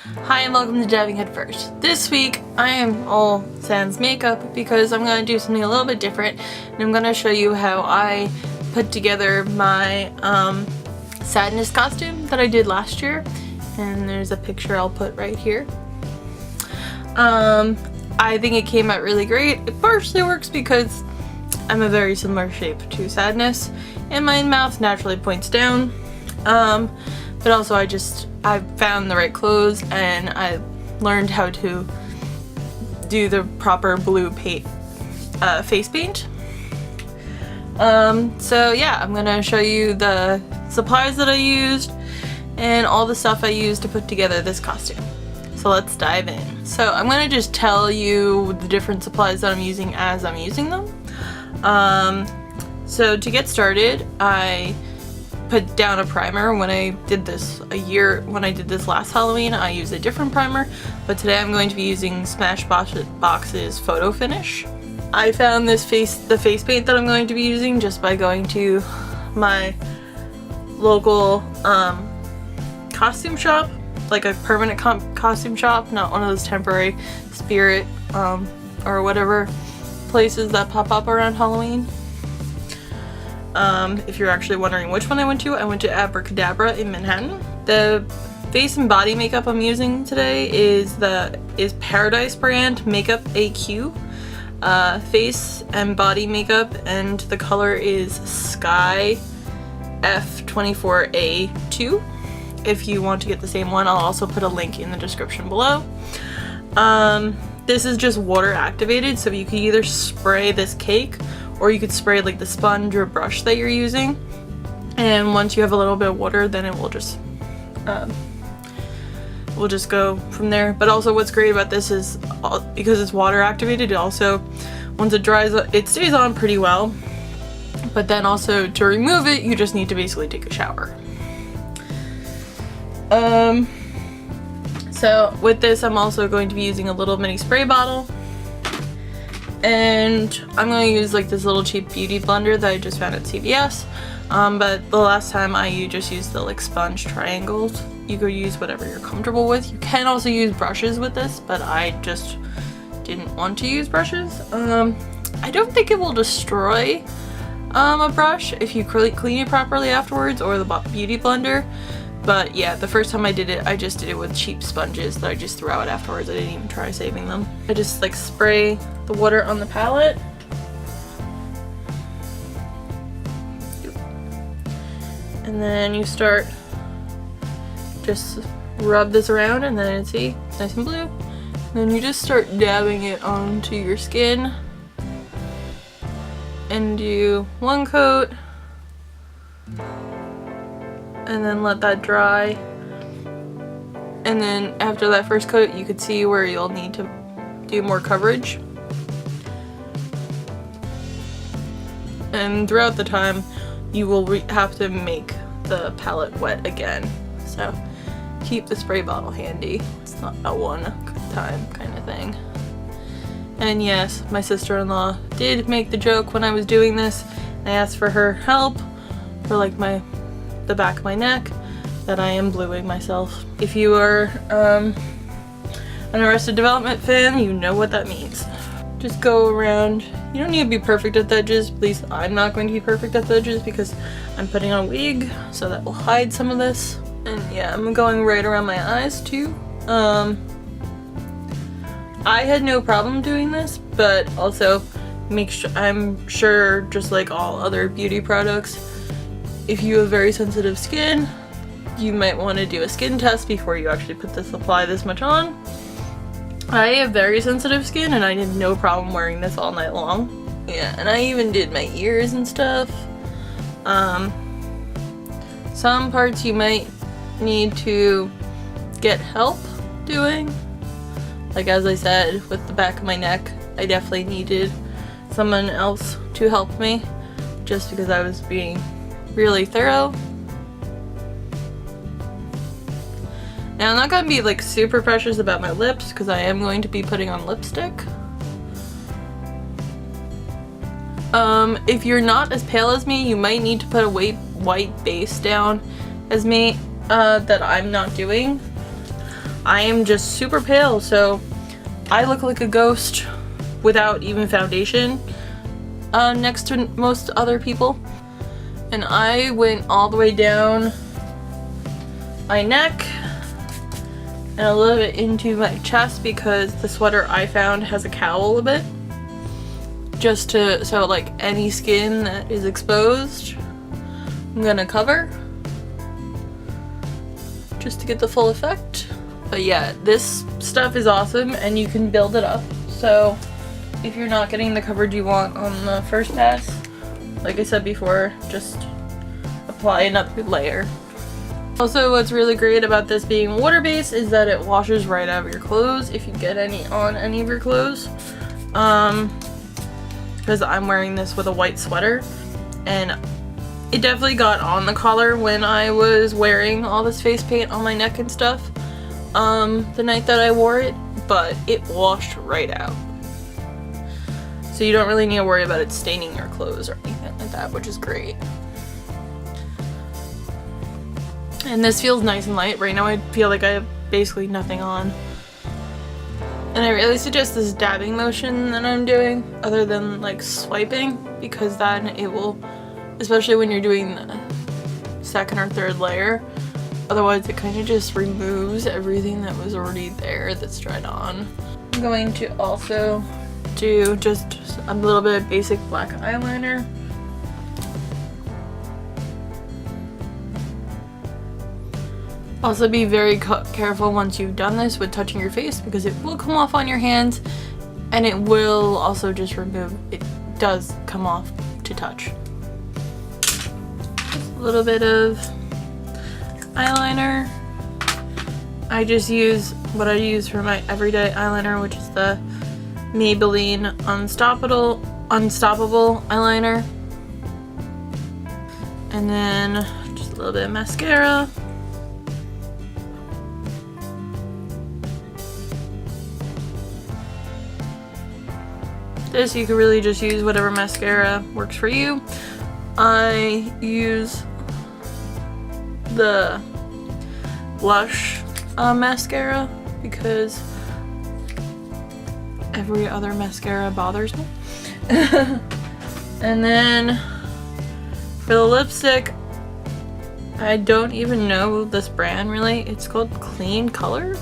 Hi and welcome to Diving Head First. This week I am all sans makeup because I'm going to do something a little bit different, and I'm going to show you how I put together my sadness costume that I did last year, and there's a picture I'll put right here. I think it came out really great. It partially works because I'm a very similar shape to Sadness and my mouth naturally points down, but also I found the right clothes and I learned how to do the proper blue face paint. So yeah, I'm gonna show you the supplies that I used and all the stuff I used to put together this costume. So let's dive in. So I'm gonna just tell you the different supplies that I'm using as I'm using them. So to get started, I put down a primer. When I did this last Halloween, I used a different primer, but today I'm going to be using Smashbox's Photo Finish. I found the face paint that I'm going to be using just by going to my local costume shop, like a permanent costume shop, not one of those temporary Spirit or whatever places that pop up around Halloween. If you're actually wondering which one I went to Abracadabra in Manhattan. The face and body makeup I'm using today is Paradise brand Makeup AQ face and body makeup, and the color is Sky F24A2. If you want to get the same one, I'll also put a link in the description below. This is just water activated, so you can either spray this cake or you could spray like the sponge or brush that you're using, and once you have a little bit of water, then it will just go from there. But also what's great about this is because it's water activated, it also, once it dries, it stays on pretty well, but then also to remove it you just need to basically take a shower. So with this I'm also going to be using a little mini spray bottle, and I'm going to use like this little cheap beauty blender that I just found at CVS, but the last time I just used the like sponge triangles. You could use whatever you're comfortable with. You can also use brushes with this, but I just didn't want to use brushes. I don't think it will destroy a brush if you clean it properly afterwards, or the beauty blender. But yeah, the first time I did it, I just did it with cheap sponges that I just threw out afterwards. I didn't even try saving them. I just like spray the water on the palette. And then you start, just rub this around, and then see, it's nice and blue. And then you just start dabbing it onto your skin and do one coat, and then let that dry. And then after that first coat, you could see where you'll need to do more coverage. And throughout the time, you will have to make the palette wet again. So keep the spray bottle handy. It's not a one-time kind of thing. And yes, my sister-in-law did make the joke when I was doing this. I asked for her help for like the back of my neck, that I am bluing myself. If you are an Arrested Development fan, you know what that means. Just go around. You don't need to be perfect at the edges. At least I'm not going to be perfect at the edges because I'm putting on a wig, so that will hide some of this. And yeah, I'm going right around my eyes too. I had no problem doing this, but also I'm sure just like all other beauty products, if you have very sensitive skin, you might want to do a skin test before you actually apply this much on. I have very sensitive skin and I had no problem wearing this all night long. Yeah, and I even did my ears and stuff. Some parts you might need to get help doing. Like as I said, with the back of my neck, I definitely needed someone else to help me, just because I was being really thorough. Now I'm not going to be like super precious about my lips because I am going to be putting on lipstick. If you're not as pale as me, you might need to put a white base down as me, that I'm not doing. I am just super pale, so I look like a ghost without even foundation next to most other people. And I went all the way down my neck and a little bit into my chest because the sweater I found has a cowl a bit. Just to, so like any skin that is exposed, I'm gonna cover. Just to get the full effect. But yeah, this stuff is awesome and you can build it up. So if you're not getting the coverage you want on the first pass, like I said before, just apply another layer. Also, what's really great about this being water-based is that it washes right out of your clothes if you get any on any of your clothes. Because I'm wearing this with a white sweater, and it definitely got on the collar when I was wearing all this face paint on my neck and stuff the night that I wore it, but it washed right out. So you don't really need to worry about it staining your clothes or anything like that, which is great. And this feels nice and light. Right now I feel like I have basically nothing on. And I really suggest this dabbing motion that I'm doing, other than like swiping, because then it will, especially when you're doing the second or third layer, otherwise it kind of just removes everything that was already there that's dried on. I'm going to also do just a little bit of basic black eyeliner. Also be very careful once you've done this with touching your face, because it will come off on your hands, and it will also just remove, it does come off to touch. Just a little bit of eyeliner. I just use what I use for my everyday eyeliner, which is the Maybelline Unstoppable eyeliner. And then just a little bit of mascara. This, you can really just use whatever mascara works for you. I use the blush mascara because every other mascara bothers me. And then for the lipstick, I don't even know this brand really. It's called Clean Color.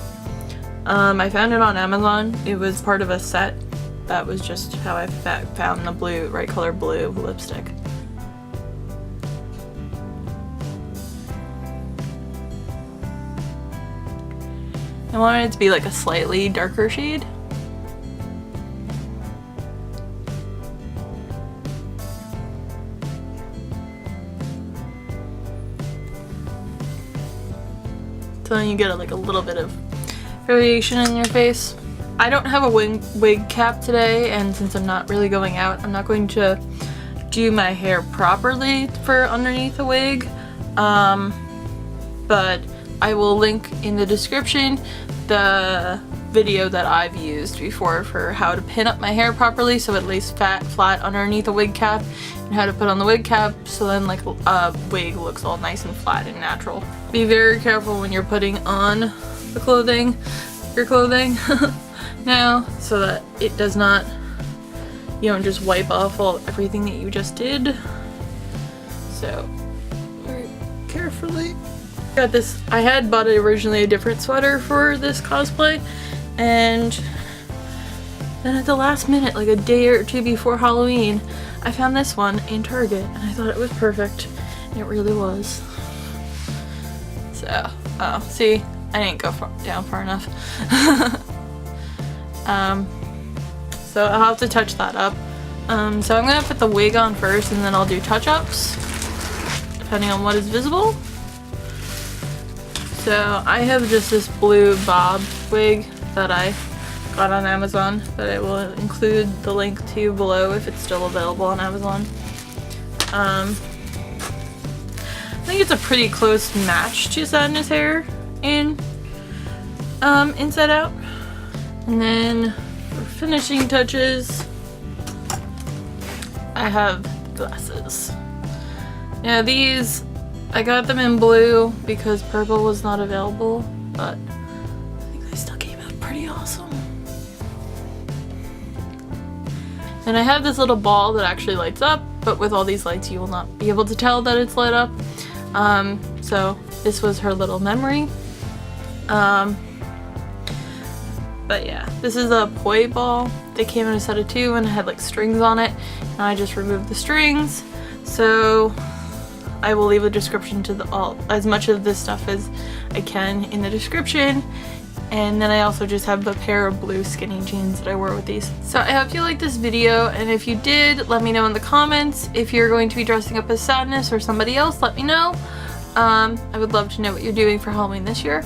I found it on Amazon. It was part of a set. That was just how I found the blue, right color blue lipstick. I wanted it to be like a slightly darker shade. So then you get like a little bit of variation in your face. I don't have a wig cap today, and since I'm not really going out, I'm not going to do my hair properly for underneath a wig. But I will link in the description the video that I've used before for how to pin up my hair properly so it lays flat underneath a wig cap, and how to put on the wig cap so then like a wig looks all nice and flat and natural. Be very careful when you're putting on the clothing, your clothing now, so that it does not, you don't just wipe off everything that you just did. So very carefully. Got this, I had bought originally a different sweater for this cosplay, and then at the last minute, like a day or two before Halloween, I found this one in Target and I thought it was perfect, and it really was. So, oh, see, I didn't go down far enough. So I'll have to touch that up. So I'm gonna put the wig on first, and then I'll do touch-ups depending on what is visible. So I have just this blue bob wig that I got on Amazon that I will include the link to below if it's still available on Amazon. I think it's a pretty close match to Sadness hair in Inside Out. And then for finishing touches, I have glasses. Now these, I got them in blue because purple was not available, but I think pretty awesome. And I have this little ball that actually lights up, but with all these lights you will not be able to tell that it's lit up. So this was her little memory. But yeah, this is a poi ball. They came in a set of 2 and it had like strings on it, and I just removed the strings. So I will leave a description to as much of this stuff as I can in the description. And then I also just have a pair of blue skinny jeans that I wore with these. So I hope you liked this video, and if you did, let me know in the comments. If you're going to be dressing up as Sadness or somebody else, let me know. I would love to know what you're doing for Halloween this year.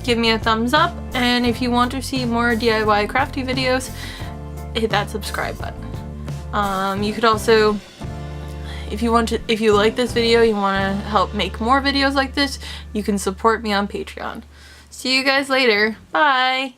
Give me a thumbs up, and if you want to see more DIY crafty videos, hit that subscribe button. You could also, if you like this video, you want to help make more videos like this, you can support me on Patreon. See you guys later. Bye!